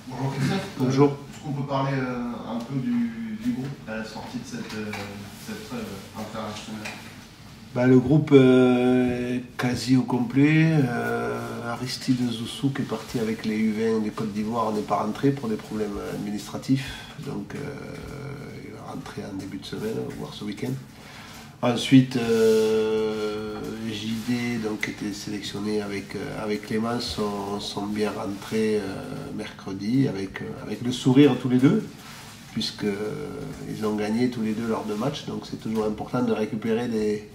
Bonjour Christophe. Bonjour. Est-ce qu'on peut parler un peu du groupe à la sortie de cette trêve internationale? Le groupe quasi au complet. Aristide Zoussou qui est parti avec les U20 des Côte d'Ivoire n'est pas rentré pour des problèmes administratifs. Donc il va rentrer en début de semaine, voire ce week-end. Ensuite, JD, donc, qui était sélectionné avec Clément, sont bien rentrés mercredi avec le sourire tous les deux, puisqu'ils ont gagné tous les deux lors de matchs. Donc c'est toujours important de récupérer des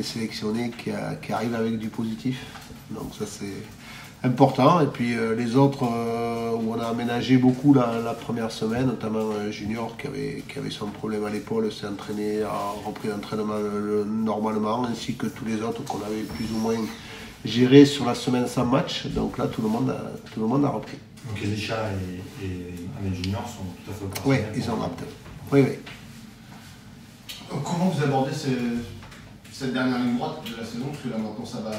sélectionnés qui arrivent avec du positif. Donc ça c'est important. Et puis les autres où on a aménagé beaucoup la première semaine, notamment Junior qui avait son problème à l'épaule, s'est entraîné, a repris l'entraînement normalement, ainsi que tous les autres qu'on avait plus ou moins gérés sur la semaine sans match. Donc là tout le monde a repris. Donc Elisha et Ahmed Junior sont tout à fait Oui, opérationnels. ils ont repris. Oui. Comment vous abordez cette dernière ligne droite de la saison? Parce que là maintenant ça va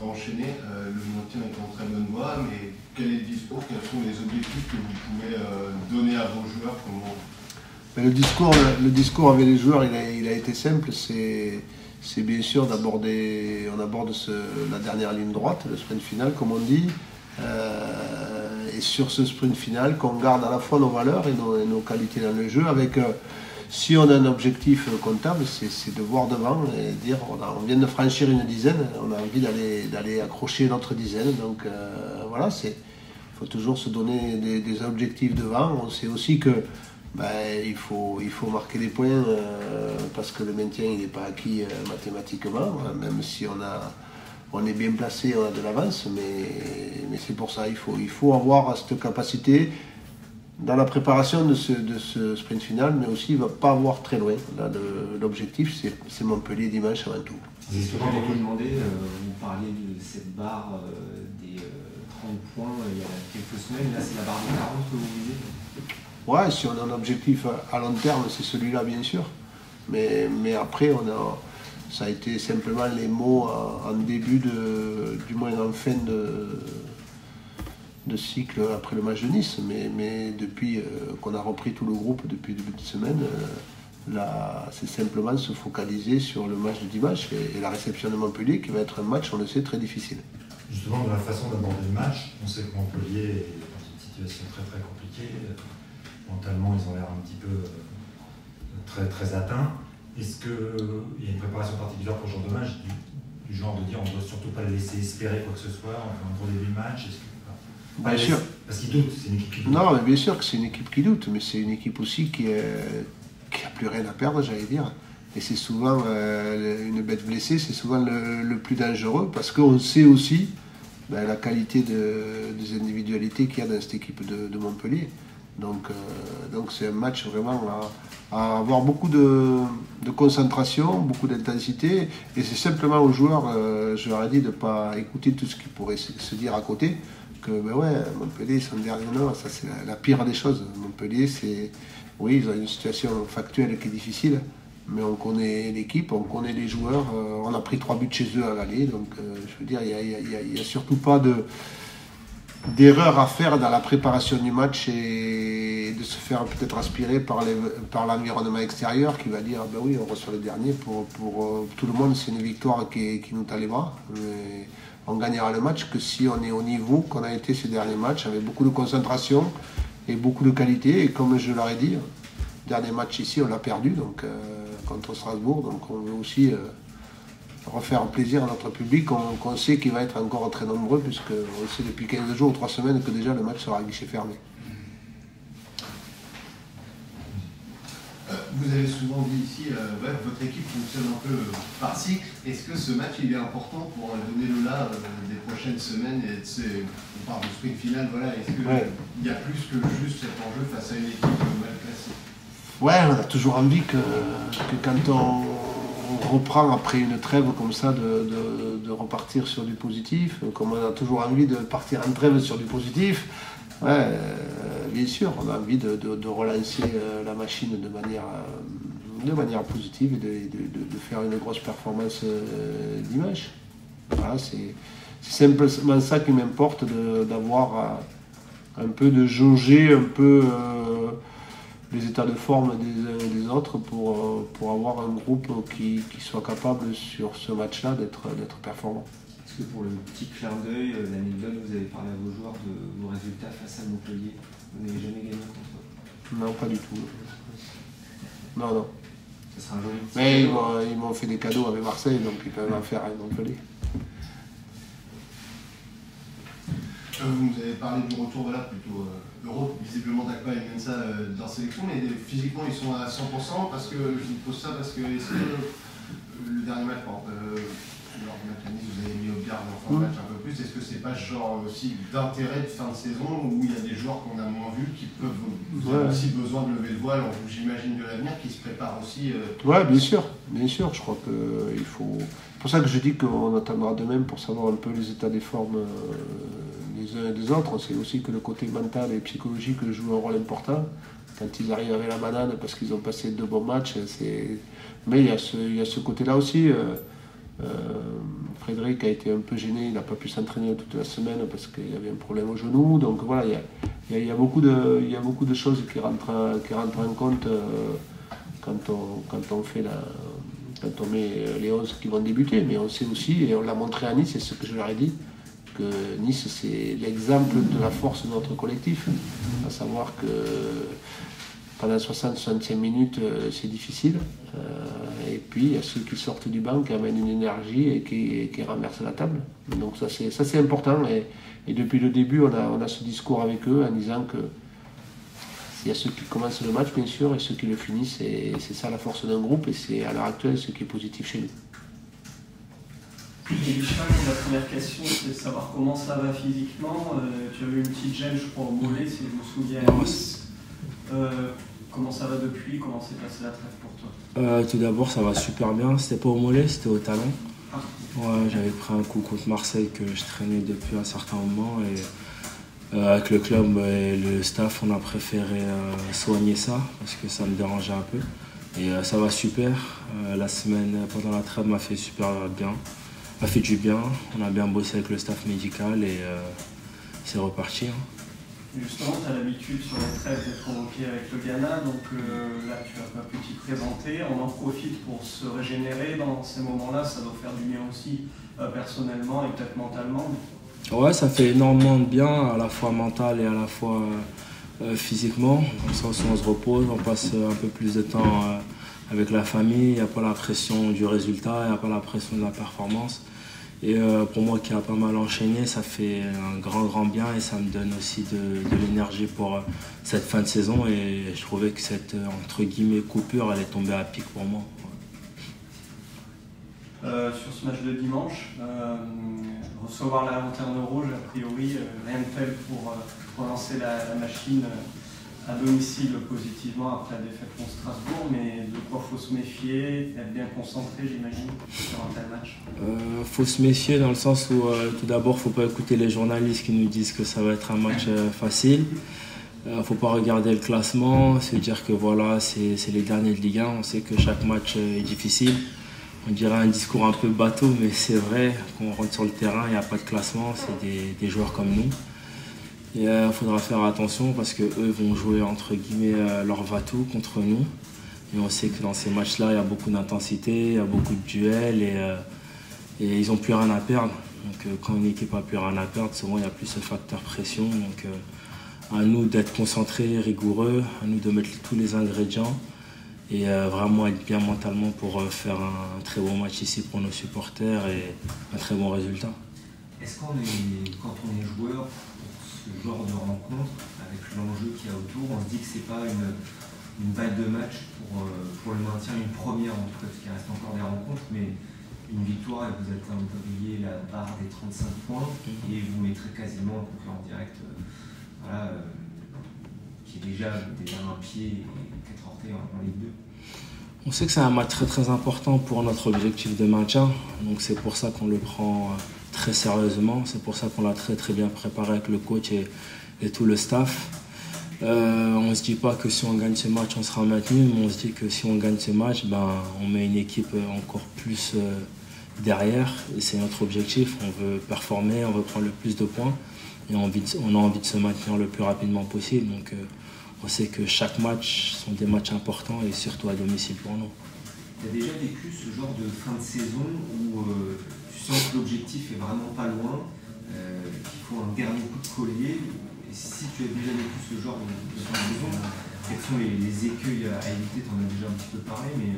enchaîner. Le maintien est en très bonne voie, mais quel est le discours? Quels sont les objectifs que vous pouvez donner à vos joueurs? Le discours avec les joueurs, il a été simple. C'est bien sûr d'aborder, on aborde la dernière ligne droite, le sprint final comme on dit. Et sur ce sprint final, qu'on garde à la fois nos valeurs et nos qualités dans le jeu avec... Si on a un objectif comptable, c'est de voir devant et dire on vient de franchir une dizaine, on a envie d'aller accrocher notre dizaine. Donc voilà, il faut toujours se donner des objectifs devant. On sait aussi que il faut marquer des points parce que le maintien il n'est pas acquis mathématiquement, même si on est bien placé, on a de l'avance, mais c'est pour ça il faut avoir cette capacité dans la préparation de ce sprint final, mais aussi il ne va pas avoir très loin. Là, l'objectif, c'est Montpellier dimanche avant tout. C'est ce que j'allais vous demander. Vous parliez de cette barre des 30 points il y a quelques semaines. Là, c'est la barre des 40 que vous visez? Ouais, si on a un objectif à long terme, c'est celui-là, bien sûr. Mais après, ça a été simplement les mots en début, du moins en fin de cycle après le match de Nice, mais depuis qu'on a repris tout le groupe depuis le début de semaine, là c'est simplement se focaliser sur le match de dimanche et la réception de Montpellier qui va être un match, on le sait, très difficile. Justement, dans la façon d'aborder le match, on sait que Montpellier est dans une situation très très compliquée. Mentalement, ils ont l'air un petit peu très très atteints. Est-ce qu'il y a une préparation particulière pour ce genre de match, du genre de dire on ne doit surtout pas les laisser espérer quoi que ce soit en gros début de match? Bien sûr. Parce qu'ils doutent, c'est une équipe qui doute. Non, mais bien sûr que c'est une équipe qui doute, mais c'est une équipe aussi qui a plus rien à perdre, j'allais dire. Et c'est souvent une bête blessée, c'est souvent le plus dangereux, parce qu'on sait aussi la qualité des individualités qu'il y a dans cette équipe de Montpellier. Donc c'est un match vraiment à avoir beaucoup de concentration, beaucoup d'intensité, et c'est simplement aux joueurs, je leur ai dit de ne pas écouter tout ce qui pourrait se dire à côté. Que Montpellier sont dernier nord, ça c'est la pire des choses. Montpellier, oui, ils ont une situation factuelle qui est difficile, mais on connaît l'équipe, on connaît les joueurs, on a pris 3 buts chez eux à l'aller, donc je veux dire, il n'y a surtout pas d'erreur à faire dans la préparation du match et de se faire peut-être aspirer par l'environnement extérieur qui va dire oui, on reçoit le dernier, pour tout le monde c'est une victoire qui nous tend les bras. Mais on gagnera le match que si on est au niveau qu'on a été ces derniers matchs, avec beaucoup de concentration et beaucoup de qualité. Et comme je leur ai dit, le dernier match ici, on l'a perdu donc, contre Strasbourg. Donc on veut aussi refaire plaisir à notre public, qu'on sait qu'il va être encore très nombreux, puisqu'on sait depuis 15 jours ou 3 semaines que déjà le match sera à guichet fermé. Vous avez souvent dit ici, votre équipe fonctionne un peu par cycle. Est-ce que ce match il est important pour donner le là des prochaines semaines? On parle de sprint final, voilà. Est-ce qu'il y a plus que juste cet enjeu face à une équipe mal classée? Ouais, on a toujours envie que quand on reprend après une trêve comme ça, de repartir sur du positif, comme on a toujours envie de partir en trêve sur du positif. Ouais, bien sûr, on a envie de relancer la machine de manière positive et de faire une grosse performance dimanche. Voilà, c'est simplement ça qui m'importe, d'avoir de jauger un peu les états de forme des uns et des autres pour avoir un groupe qui soit capable sur ce match-là d'être performant. Est-ce que pour le petit clin d'œil, l'anecdote, vous avez parlé à vos joueurs de vos résultats face à Montpellier? Vous n'avez jamais gagné contre eux? Non, pas du tout. Non. Ça sera un joli petit Mais cadeau. ils m'ont fait des cadeaux avec Marseille, donc ils peuvent en faire avec Montpellier. Vous nous avez parlé du retour plutôt Europe, visiblement Dakpa et Mensa dans la sélection, mais physiquement ils sont à 100% parce que je vous pose ça parce que est-ce que le dernier match, par exemple, lors du match à Nice, vous avez mis au garde en fin de match un peu plus, est-ce que c'est pas ce genre aussi d'intérêt de fin de saison où il y a des joueurs qu'on a moins vus qui peuvent avoir aussi besoin de lever le voile, j'imagine, de l'avenir, qui se préparent aussi Ouais, bien sûr, je crois qu'il faut. C'est pour ça que je dis qu'on attendra de même pour savoir un peu les états des formes des uns et des autres. C'est aussi que le côté mental et psychologique joue un rôle important. Quand ils arrivent avec la banane parce qu'ils ont passé 2 bons matchs, mais il y a ce côté-là aussi. Frédéric a été un peu gêné, il n'a pas pu s'entraîner toute la semaine parce qu'il y avait un problème au genou. Donc voilà, il y a beaucoup de choses qui rentrent en compte quand on met les 11 qui vont débuter. Mais on sait aussi, et on l'a montré à Nice, c'est ce que je leur ai dit, que Nice c'est l'exemple de la force de notre collectif. À savoir que pendant 60-65 minutes, c'est difficile. Et puis, il y a ceux qui sortent du banc, qui amènent une énergie et qui renversent la table. Donc ça, c'est important. Et depuis le début, on a ce discours avec eux en disant que il y a ceux qui commencent le match, bien sûr, et ceux qui le finissent. Et c'est ça la force d'un groupe. Et c'est à l'heure actuelle ce qui est positif chez nous. Et Bichard, la première question, c'est de savoir comment ça va physiquement. Tu as eu une petite gêne, je crois, au mollet, si je me souviens, à Nice. Comment ça va depuis? Comment s'est passée la trêve pour toi? Tout d'abord, ça va super bien. C'était pas au mollet, c'était au talon. Ah. Ouais, j'avais pris un coup contre Marseille que je traînais depuis un certain moment. Et avec le club et le staff, on a préféré soigner ça parce que ça me dérangeait un peu. Et ça va super. La semaine pendant la trêve m'a fait super bien. M'a fait du bien. On a bien bossé avec le staff médical et c'est reparti. Justement, tu as l'habitude sur les trêves d'être convoqué avec le Ghana, donc là tu n'as pas pu t'y présenter. On en profite pour se régénérer dans ces moments-là, ça doit faire du bien aussi personnellement et peut-être mentalement. Ouais, ça fait énormément de bien, à la fois mental et à la fois physiquement. Dans le sens où on se repose, on passe un peu plus de temps avec la famille, il n'y a pas la pression du résultat, il n'y a pas la pression de la performance. Et pour moi qui a pas mal enchaîné, ça fait un grand bien et ça me donne aussi de l'énergie pour cette fin de saison. Et je trouvais que cette entre guillemets coupure, elle est tombée à pic pour moi. Sur ce match de dimanche, recevoir la lanterne rouge, a priori, rien de tel pour relancer la machine à domicile positivement après la défaite contre Strasbourg, mais de quoi faut se méfier, être bien concentré, j'imagine, sur un tel match? Faut se méfier dans le sens où tout d'abord, faut pas écouter les journalistes qui nous disent que ça va être un match facile. Faut pas regarder le classement, se dire que voilà, c'est les derniers de Ligue 1. On sait que chaque match est difficile. On dirait un discours un peu bateau, mais c'est vrai, quand on rentre sur le terrain, il n'y a pas de classement, c'est des joueurs comme nous. Et il faudra faire attention parce qu'eux vont jouer entre guillemets leur va-tout contre nous. Et on sait que dans ces matchs-là, il y a beaucoup d'intensité, il y a beaucoup de duels et ils n'ont plus rien à perdre. Donc quand une équipe n'a plus rien à perdre, souvent il y a plus ce facteur pression. Donc à nous d'être concentrés, rigoureux, à nous de mettre tous les ingrédients et vraiment être bien mentalement pour faire un très bon match ici pour nos supporters et un très bon résultat. Est-ce quand on est joueur, ce genre de rencontre, avec l'enjeu qu'il y a autour, on se dit que c'est pas une balle de match pour le maintien, une première en tout cas, parce qu'il reste encore des rencontres, mais une victoire et vous êtes oublié la barre des 35 points et vous mettrez quasiment un concurrent direct qui est déjà un pied et 4 orteils en Ligue 2. On sait que c'est un match très important pour notre objectif de maintien, donc c'est pour ça qu'on le prend très sérieusement, c'est pour ça qu'on l'a très bien préparé avec le coach et tout le staff. On ne se dit pas que si on gagne ce match, on sera maintenu, mais on se dit que si on gagne ce match, on met une équipe encore plus derrière. Et c'est notre objectif, on veut performer, on veut prendre le plus de points. et on a envie de se maintenir le plus rapidement possible. Donc on sait que chaque match sont des matchs importants et surtout à domicile pour nous. Tu as déjà vécu ce genre de fin de saison où tu sens que l'objectif est vraiment pas loin, qu'il faut un dernier coup de collier? Et si tu as déjà vécu ce genre de fin de saison, quels sont les écueils à éviter? Tu en as déjà un petit peu parlé, mais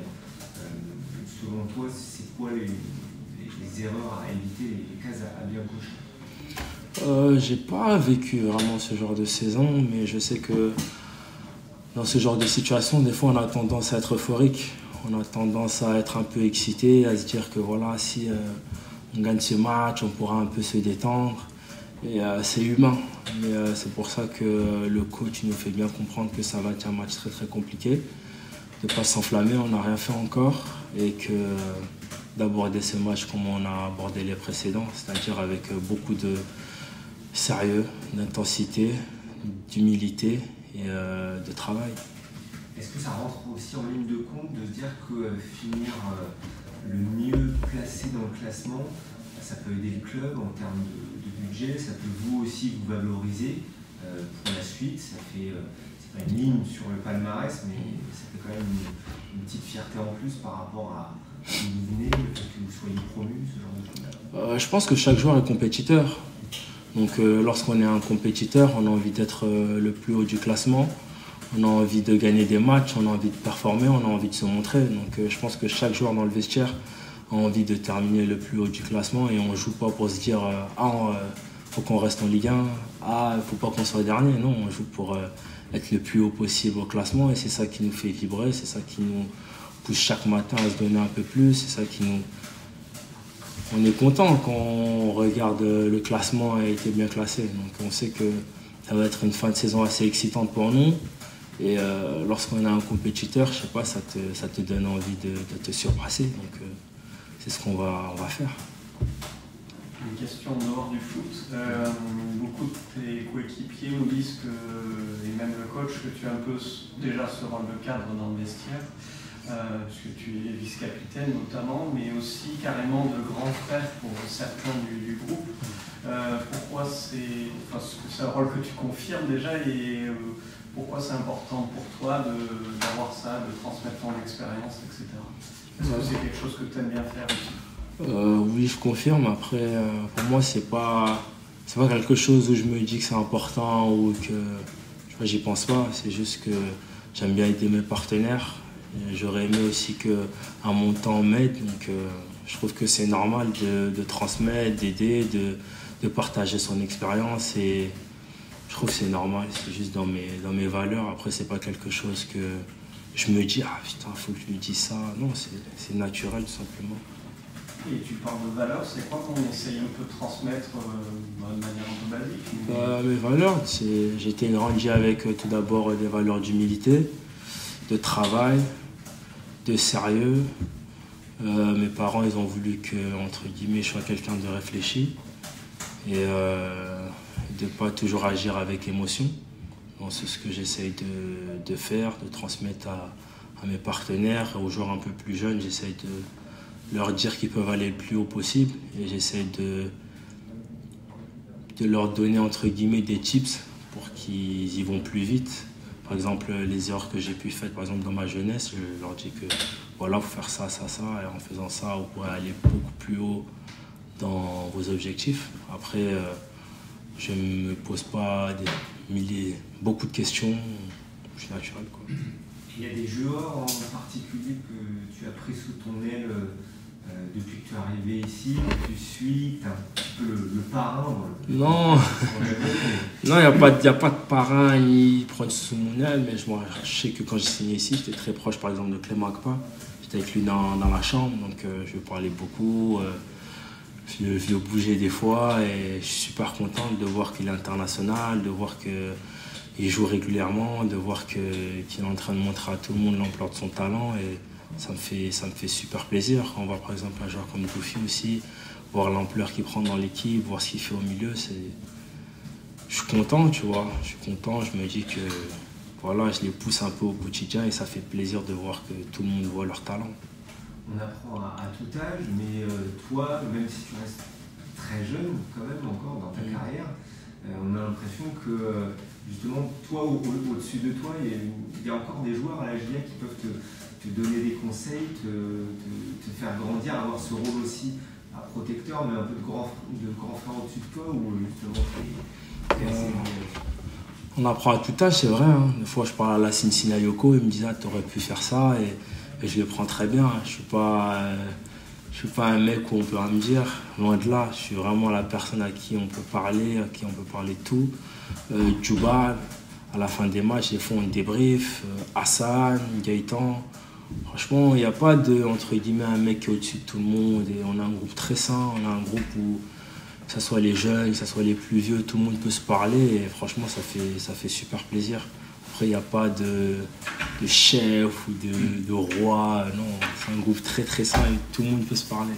selon toi, c'est quoi les erreurs à éviter, les cases à bien cocher? J'ai pas vécu vraiment ce genre de saison, mais je sais que dans ce genre de situation, des fois on a tendance à être euphorique, on a tendance à être un peu excité, à se dire que voilà, si on gagne ce match, on pourra un peu se détendre. Et c'est humain, mais c'est pour ça que le coach nous fait bien comprendre que ça va être un match très très compliqué, de ne pas s'enflammer, on n'a rien fait encore, et que d'aborder ce match comme on a abordé les précédents, c'est-à-dire avec beaucoup de sérieux, d'intensité, d'humilité et de travail. Est-ce que ça rentre aussi en ligne de compte de se dire que finir le mieux placé dans le classement, ça peut aider le club en termes de budget, ça peut vous aussi vous valoriser pour la suite, ça fait c'est pas une ligne sur le palmarès, mais ça fait quand même une petite fierté en plus par rapport à où vous venez, le fait que vous soyez promu, ce genre de choses. Je pense que chaque joueur est compétiteur. Donc lorsqu'on est un compétiteur, on a envie d'être le plus haut du classement, on a envie de gagner des matchs, on a envie de performer, on a envie de se montrer. Donc je pense que chaque joueur dans le vestiaire a envie de terminer le plus haut du classement et on ne joue pas pour se dire faut qu'on reste en Ligue 1, il ne faut pas qu'on soit dernier. Non, on joue pour être le plus haut possible au classement et c'est ça qui nous fait vibrer, c'est ça qui nous pousse chaque matin à se donner un peu plus, c'est ça qui nous... On est content quand on regarde le classement a été bien classé. Donc on sait que ça va être une fin de saison assez excitante pour nous. Et lorsqu'on a un compétiteur, je sais pas, ça te donne envie de te surpasser. Donc c'est ce qu'on va faire. Une question en dehors du foot. Beaucoup de tes coéquipiers nous disent que, et même le coach, que tu as un peu déjà ce rôle de cadre dans le vestiaire. Puisque tu es vice-capitaine notamment, mais aussi carrément de grand frère pour certains du groupe. Pourquoi c'est un rôle que tu confirmes déjà et pourquoi c'est important pour toi d'avoir ça, de transmettre ton expérience, etc. Est-ce que c'est quelque chose que tu aimes bien faire aussi? Oui, je confirme. Après, pour moi, c'est pas quelque chose où je me dis que c'est important ou que j'y pense pas. C'est juste que j'aime bien aider mes partenaires. J'aurais aimé aussi qu'un montant m'aide, donc je trouve que c'est normal de transmettre, d'aider, de partager son expérience et je trouve que c'est normal, c'est juste dans mes valeurs. Après, c'est pas quelque chose que je me dis « Ah putain, faut que je lui dise ça ». Non, c'est naturel tout simplement. Et tu parles de valeurs, c'est quoi qu'on essaye un peu de transmettre de manière un peu basique? Mes valeurs, j'ai été grandi avec tout d'abord des valeurs d'humilité, de travail, de sérieux. Mes parents, ils ont voulu que, entre guillemets, je sois quelqu'un de réfléchi et de ne pas toujours agir avec émotion. Donc, c'est ce que j'essaye de faire, de transmettre à mes partenaires, aux joueurs un peu plus jeunes. J'essaye de leur dire qu'ils peuvent aller le plus haut possible et j'essaye de leur donner, entre guillemets, des tips pour qu'ils y vont plus vite. Par exemple, les erreurs que j'ai pu faire, par exemple, dans ma jeunesse, je leur dis que voilà, il faut faire ça, ça, ça, et en faisant ça, vous pourrez aller beaucoup plus haut dans vos objectifs. Après, je ne me pose pas beaucoup de questions, je suis naturel, quoi. Il y a des joueurs en particulier que tu as pris sous ton aile depuis que tu es arrivé ici, que tu suis, tu es un petit peu le parrain. Non, il n'y a pas de parrain ni prendre sous mon aile, mais je sais que quand j'ai signé ici, j'étais très proche par exemple de Clément Akpa. J'étais avec lui dans la chambre, donc je lui parlais beaucoup, je le bougeais des fois et je suis super content de voir qu'il est international, de voir qu'il joue régulièrement, de voir qu'il est en train de montrer à tout le monde l'ampleur de son talent. Et ça me fait super plaisir quand on voit par exemple un joueur comme Doufi aussi, voir l'ampleur qu'il prend dans l'équipe, voir ce qu'il fait au milieu. Je suis content, tu vois, je suis content, je me dis que voilà, je les pousse un peu au quotidien et ça fait plaisir de voir que tout le monde voit leur talent. On apprend à tout âge, mais toi, même si tu restes très jeune quand même encore dans ta carrière, on a l'impression que justement, toi, au-dessus de toi, il y a encore des joueurs à la GIA qui peuvent te donner des conseils, te faire grandir, avoir ce rôle aussi à protecteur, mais un peu de grand frère au-dessus de toi, ou justement t'es assez... On apprend à tout âge, c'est vrai. Hein. Des fois, je parle à la Sinayoko, il me dit tu aurais pu faire ça, et je le prends très bien. Je suis pas un mec où on peut rien me dire, loin de là. Je suis vraiment la personne à qui on peut parler, tout. Djouba, à la fin des matchs, ils font un débrief. Hassan, Gaëtan. Franchement, il n'y a pas de, entre guillemets, un mec qui est au-dessus de tout le monde. Et on a un groupe très sain, on a un groupe où, que ce soit les jeunes, que ce soit les plus vieux, tout le monde peut se parler. Et franchement, ça fait super plaisir. Après, il n'y a pas de chef ou de roi. Non, c'est un groupe très très sain et tout le monde peut se parler.